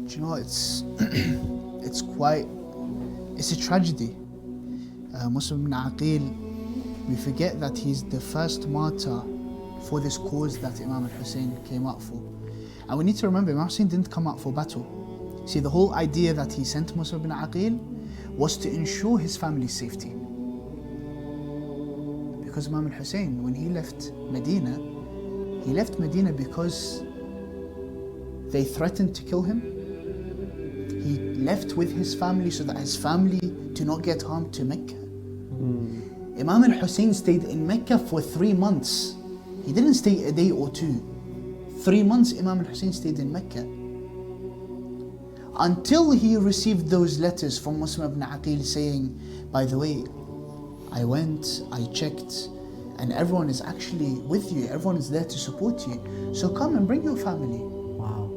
Do you know, it's it's a tragedy. Muslim Ibn Aqeel, we forget that he's the first martyr for this cause that Imam Al Hussein came out for. And we need to remember, Imam Hussein didn't come out for battle. See, the whole idea that he sent Muslim Ibn Aqeel was to ensure his family's safety. Because Imam Al Hussein, when he left Medina because they threatened to kill him. He left with his family so that his family do not get harmed to Mecca. Imam Al Hussein stayed in Mecca for 3 months. He didn't stay a day or two. 3 months Imam Al Hussein stayed in Mecca. Until he received those letters from Muslim Ibn Aqeel saying, by the way, I went, I checked, and everyone is actually with you, everyone is there to support you. So come and bring your family. Wow.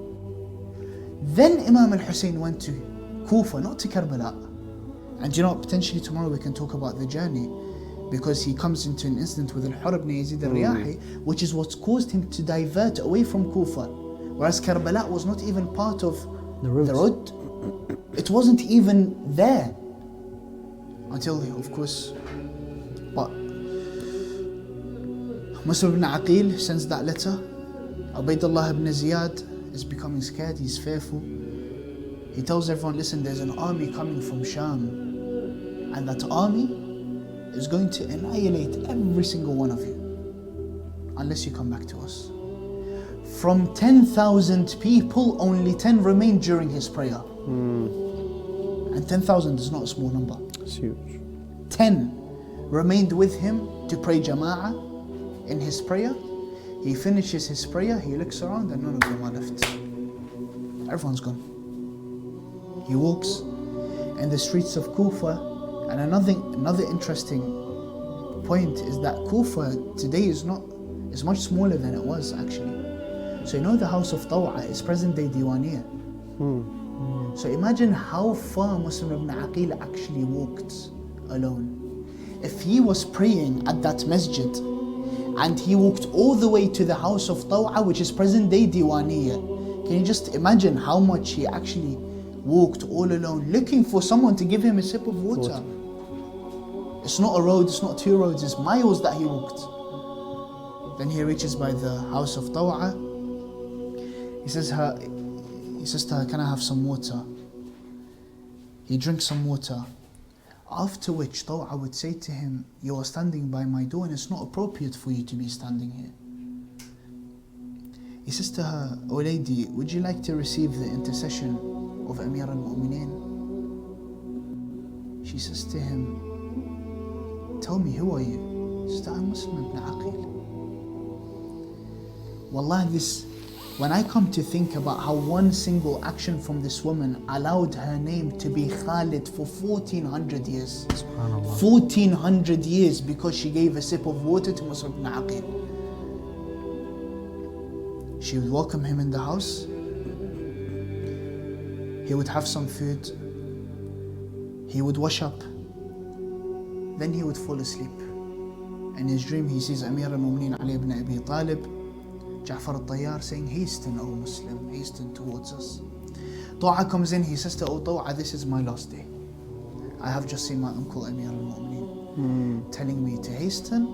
Then Imam Al Hussein went to Kufa, not to Karbala. And you know, potentially tomorrow we can talk about the journey, because he comes into an incident with Al-Hurr ibn Yazid al-Riyahi, which is what's caused him to divert away from Kufa. Whereas Karbala was not even part of the road. It wasn't even there. Until, of course, but Muslim ibn Aqeel sends that letter. Ubaydullah ibn Ziyad is becoming scared, he's fearful. He tells everyone, listen, there's an army coming from Sham, and that army is going to annihilate every single one of you unless you come back to us. From 10,000 people, only 10 remained during his prayer. And 10,000 is not a small number. It's huge. 10 remained with him to pray Jama'ah in his prayer. He finishes his prayer, he looks around and none of them are left. Everyone's gone. He walks in the streets of Kufa, and another interesting point is that Kufa today is much smaller than it was actually. So you know the house of Taw'a is present day Diwaniyah. So imagine how far Muslim Ibn Aqeel actually walked alone. If he was praying at that masjid and he walked all the way to the house of Taw'a, which is present day Diwaniyah, can you just imagine how much he actually walked all alone, looking for someone to give him a sip of water? It's not a road, it's not 2 roads, it's miles that he walked. Then he reaches by the house of Taw'a. He says to her, can I have some water? He drinks some water. After which Taw'a would say to him, you are standing by my door and it's not appropriate for you to be standing here. He says to her, O lady, would you like to receive the intercession of Amir al-Mu'mineen? She says to him, tell me, who are you? He says, I'm Muslim Ibn Aqeel. Wallah, when I come to think about how one single action from this woman allowed her name to be Khalid for 1400 years. 1400 years because she gave a sip of water to Muslim Ibn Aqeel. She would welcome him in the house. He would have some food. He would wash up. Then he would fall asleep. In his dream he sees Amir al-Mu'mineen Ali ibn Abi Talib, Ja'far al-Tayyar saying, hasten, O Muslim, hasten towards us. Taw'a comes in, he says to, O Taw'a, this is my last day. I have just seen my uncle Amir al-Mu'mineen telling me to hasten.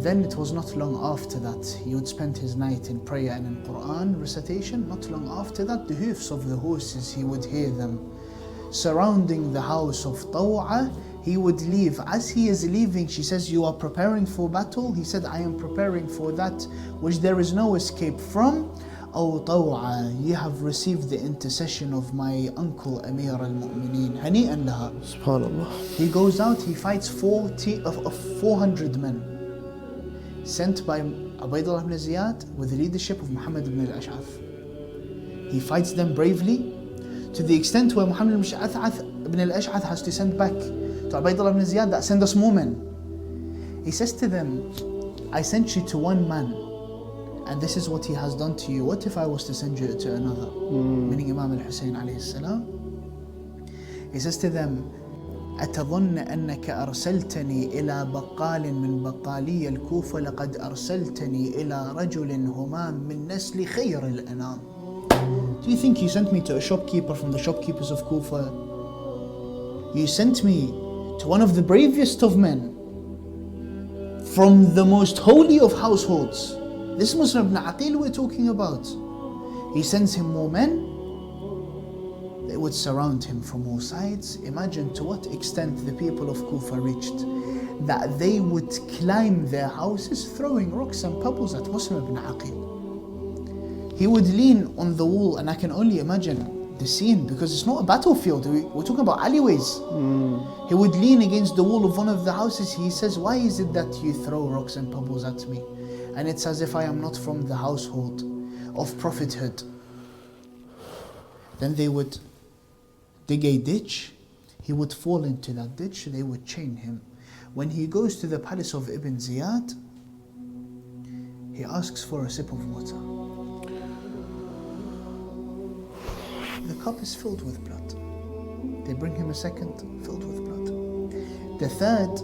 Then it was not long after that, he would spend his night in prayer and in Quran recitation. Not long after that, the hoofs of the horses, he would hear them surrounding the house of Taw'a. He would leave. As he is leaving, she says, you are preparing for battle? He said, I am preparing for that which there is no escape from. O Taw'a, ye have received the intercession of my uncle Amir al-Mu'mineen. Hani'an laha. Subhanallah. He goes out, he fights 400 men, sent by Ubaydullah ibn Ziyad with the leadership of Muhammad ibn al-Ash'ath. He fights them bravely to the extent where Muhammad ibn al-Ash'ath has to send back to Ubaydullah ibn Ziyad that send us more men. He says to them, I sent you to one man and this is what he has done to you. What if I was to send you to another? Meaning Imam Al Hussein alayhi salam. He says to them, أتظن أنك أرسلتني إلى بقال من بقالي الكوفة لقد أرسلتني إلى رجل همام من نسل خير الأنام. Do you think you sent me to a shopkeeper from the shopkeepers of Kufa? You sent me to one of the bravest of men, from the most holy of households. This Muslim Ibn Aqeel we're talking about. He sends him more men. They would surround him from all sides. Imagine to what extent the people of Kufa reached, that they would climb their houses throwing rocks and pebbles at Muslim Ibn Aqeel. He would lean on the wall, and I can only imagine the scene, because it's not a battlefield, we're talking about alleyways. He would lean against the wall of one of the houses. He says, why is it that you throw rocks and pebbles at me? And it's as if I am not from the household of prophethood. Then they would dig a ditch. He would fall into that ditch. They would chain him. When he goes to the palace of Ibn Ziyad, he asks for a sip of water. The cup is filled with blood. They bring him a second, filled with blood. The third,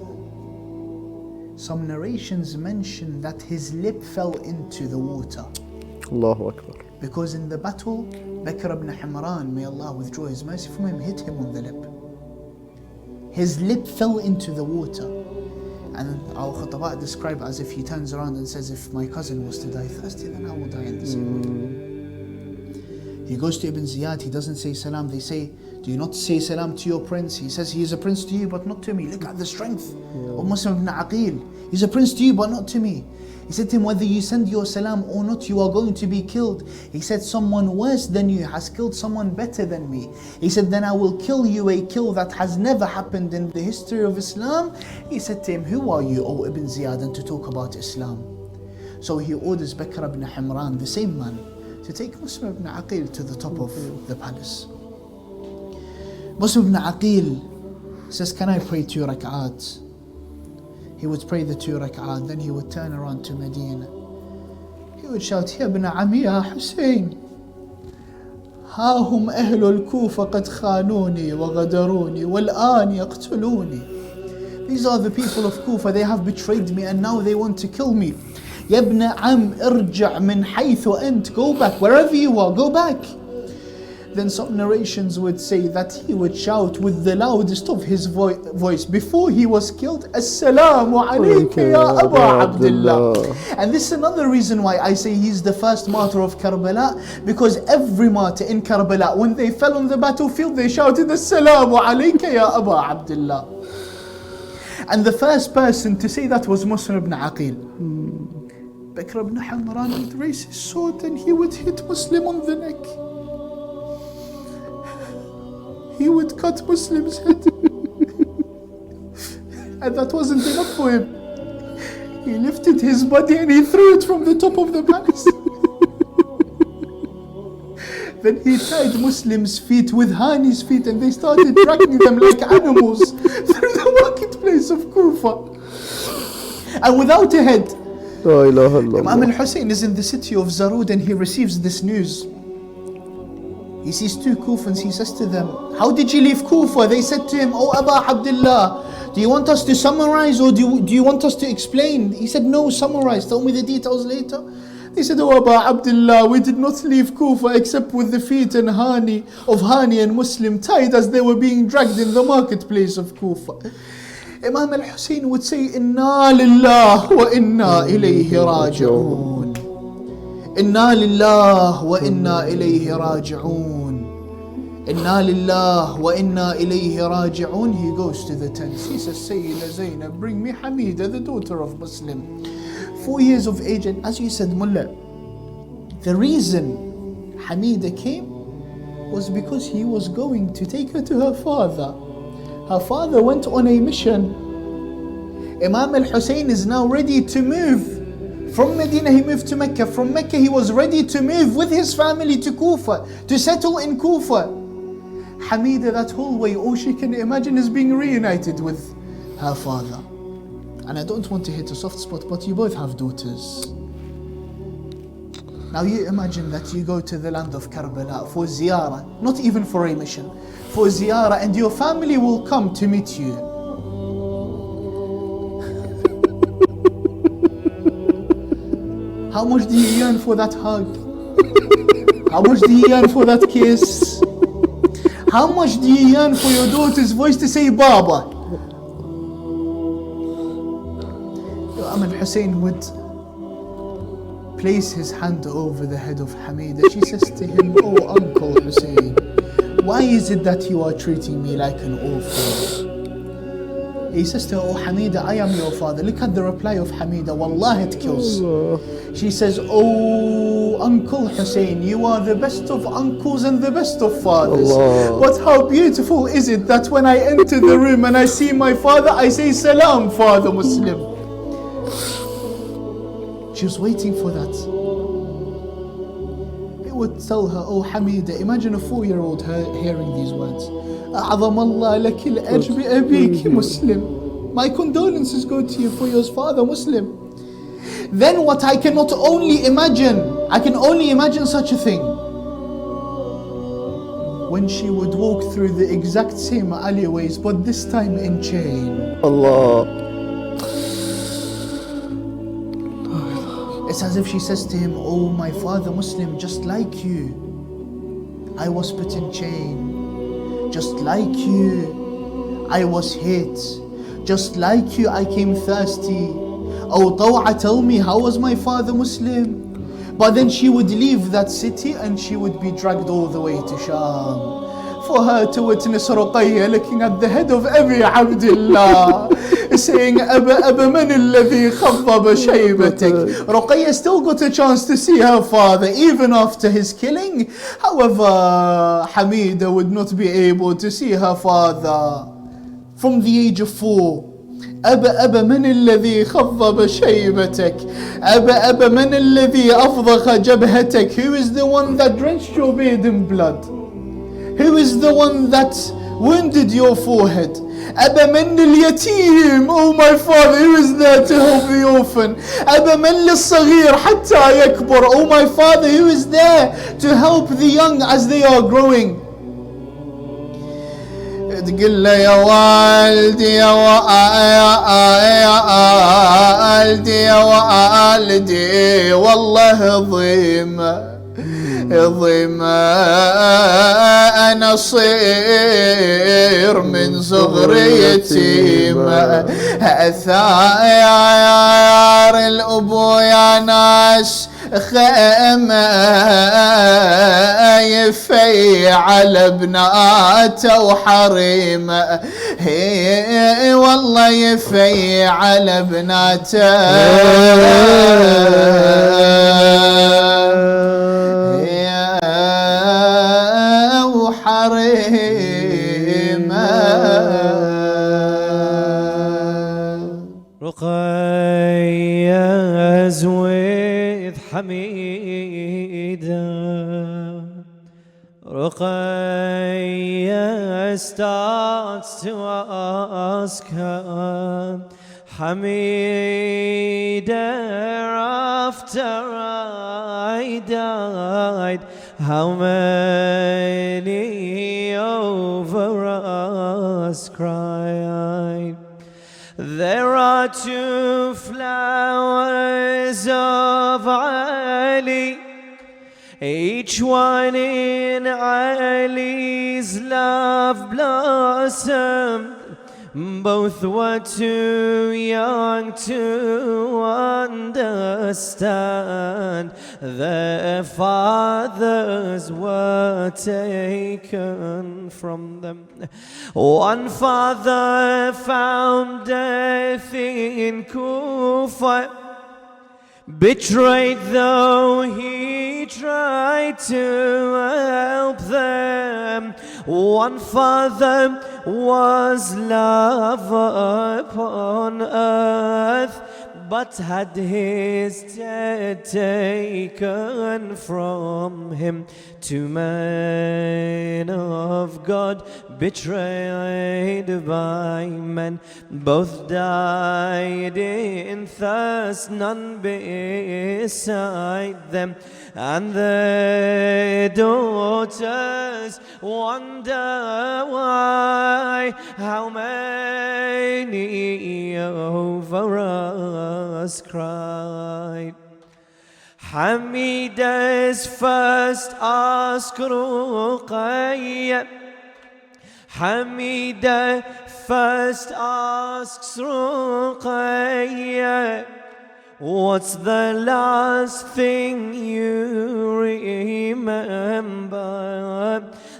some narrations mention that his lip fell into the water. Allahu Akbar. Because in the battle, Bakr ibn Himran, may Allah withdraw His mercy from him, hit him on the lip. His lip fell into the water. And our khutaba describe as if he turns around and says, if my cousin was to die thirsty, then I will die in the same way. He goes to Ibn Ziyad, he doesn't say salam. They say, do you not say salam to your prince? He says, he is a prince to you, but not to me. Look at the strength of Muslim Ibn Aqeel. He's a prince to you, but not to me. He said to him, whether you send your salam or not, you are going to be killed. He said, someone worse than you has killed someone better than me. He said, then I will kill you a kill that has never happened in the history of Islam. He said to him, who are you, O Ibn Ziyad, and to talk about Islam? So he orders Bakr ibn Himran, the same man, to take Muslim Ibn Aqeel to the top of the palace. Muslim Ibn Aqeel says, can I pray 2 rak'at? He would pray the 2 rak'at, then he would turn around to Medina. He would shout, Ya ibn Ami ya Hussein, ها هم أهل الكوفة قد خانوني وغدروني والآن يقتلوني. These are the people of Kufa, they have betrayed me and now they want to kill me. يا ابن عم ارجع من حيث أنت, go back, wherever you are, go back. Then some narrations would say that he would shout with the loudest of his voice before he was killed, Assalamu alayka ya Aba Abdullah. And this is another reason why I say he's the first martyr of Karbala, because every martyr in Karbala, when they fell on the battlefield, they shouted, Assalamu alayka ya Aba Abdullah. And the first person to say that was Muslim Ibn Aqeel. Bakr ibn Himran would raise his sword and he would hit Muslim on the neck. He would cut Muslim's head. And that wasn't enough for him. He lifted his body and he threw it from the top of the palace. Then he tied Muslims' feet with Hani's feet and they started dragging them like animals through the marketplace of Kufa. And without a head. Imam Al Hussein is in the city of Zarud and he receives this news. He sees 2 Kufans, he says to them, how did you leave Kufa? They said to him, Oh Aba Abdullah, do you want us to summarize or do you want us to explain? He said, no, summarize, tell me the details later. They said, Oh Aba Abdullah, we did not leave Kufa except with the feet and Hani and Muslim tied as they were being dragged in the marketplace of Kufa. Imam Al Hussein would say, Inna lillah wa inna ilayhi raji'un. Inna lillah wa inna ilayhi raji'un. Inna lillah wa inna ilayhi raji'un. He goes to the tents. He says, Sayyida Zainab, bring me Hamida, the daughter of Muslim. 4 years of age, and as you said, Mullah, the reason Hamida came was because he was going to take her to her father. Her father went on a mission. Imam Al Hussein is now ready to move. From Medina he moved to Mecca. From Mecca he was ready to move with his family to Kufa, to settle in Kufa. Hamida, that whole way, all she can imagine is being reunited with her father. And I don't want to hit a soft spot, but you both have daughters. Now you imagine that you go to the land of Karbala for ziyarah, not even for a mission, for ziyarah, and your family will come to meet you. How much do you yearn for that hug? How much do you yearn for that kiss? How much do you yearn for your daughter's voice to say Baba? Imam Al Hussein would place his hand over the head of Hamida. She says to him, "Oh Uncle Hussein, why is it that you are treating me like an orphan?" He says to her, "Oh Hamida, I am your father." Look at the reply of Hamida. Wallah, it kills. She says, "Oh Uncle Hussein, you are the best of uncles and the best of fathers. But how beautiful is it that when I enter the room and I see my father, I say, 'Salam, Father Muslim.'" She was waiting for that. He would tell her, "Oh Hamida, imagine a 4-year-old hearing these words. أعظم الله لك الأجر بأبيك Muslim. My condolences go to you for your father Muslim." Then what I can only imagine such a thing. When she would walk through the exact same alleyways, but this time in chain. Allah. It's as if she says to him, "Oh my father Muslim, just like you, I was put in chain. Just like you, I was hit. Just like you, I came thirsty. Oh Taw'a, tell me, how was my father Muslim?" But then she would leave that city and she would be dragged all the way to Sham for her to witness Ruqayya looking at the head of Abi Abdullah saying, "Aba man alladhi khaddaba shaybatak." Ruqayya still got a chance to see her father even after his killing. However, Hamida would not be able to see her father from the age of 4. أبا من الذي خضب شيبتك أبا من الذي أفضخ جبهتك. Who is the one that drenched your beard in blood? Who is the one that wounded your forehead? أبا من اليتيم. Oh my father, who is there to help the orphan? أبا من للصغير حتى يكبر. Oh my father, who is there to help the young as they are growing? تقول له يا والدي يا والدي يا والدي والله ضيمة أنا صير من صغري يتيمة ثاير الأبو يا ناس خيمة يفي على بناته وحريمه هي والله يفي على بناته Ruqayya is with Hamida. Ruqayya starts to ask her, Hamida, after I died, how many over us cried? There are 2 flowers of Ali, each one in Ali's love blossomed. Both were too young to understand. Their fathers were taken from them. One father found death in Kufa, betrayed though he tried to help them. One father was love upon earth, but had his dead taken from him. 2 men of God betrayed by men, both died in thirst, none beside them. And their daughters wonder why, how many over us cried. Hamida's first ask Ruqayya. Hamida first asks Ruqayya, what's the last thing you remember?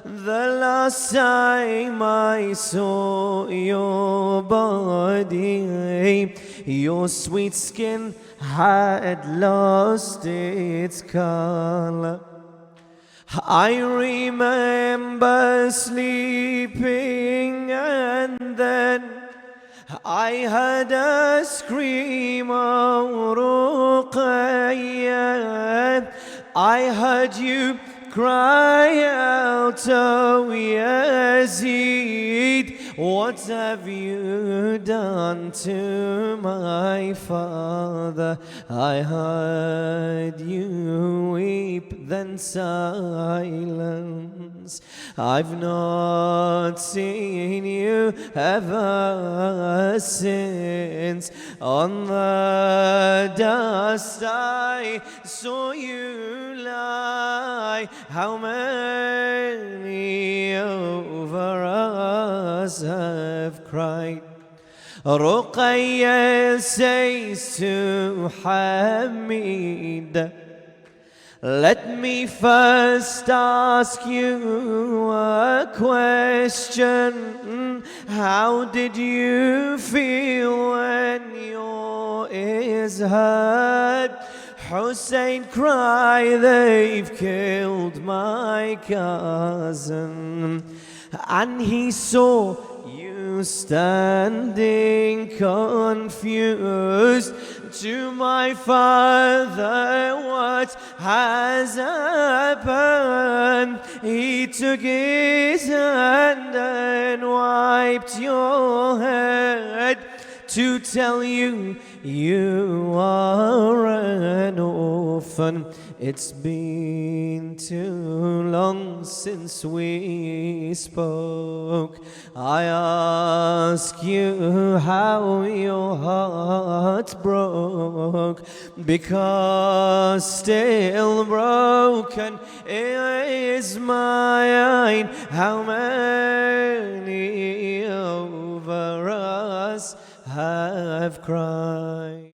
The last time I saw your body, your sweet skin had lost its color. I remember sleeping and then I heard a scream, oh Ruqayya. I heard you cry out, oh Yazid, what have you done to my father? I heard you weep, then silence. I've not seen you ever since. On the dust I saw you lie. How many over us have cried? Ruqayya says to Hamid, let me first ask you a question. How did you feel when your ears heard Hussein cry, they've killed my cousin? And he saw you standing confused. To my father, what has happened? He took his hand and wiped your head to tell you you are an orphan. It's been too long since we spoke. I ask you how your heart broke, because still broken is mine. How many over us have cried?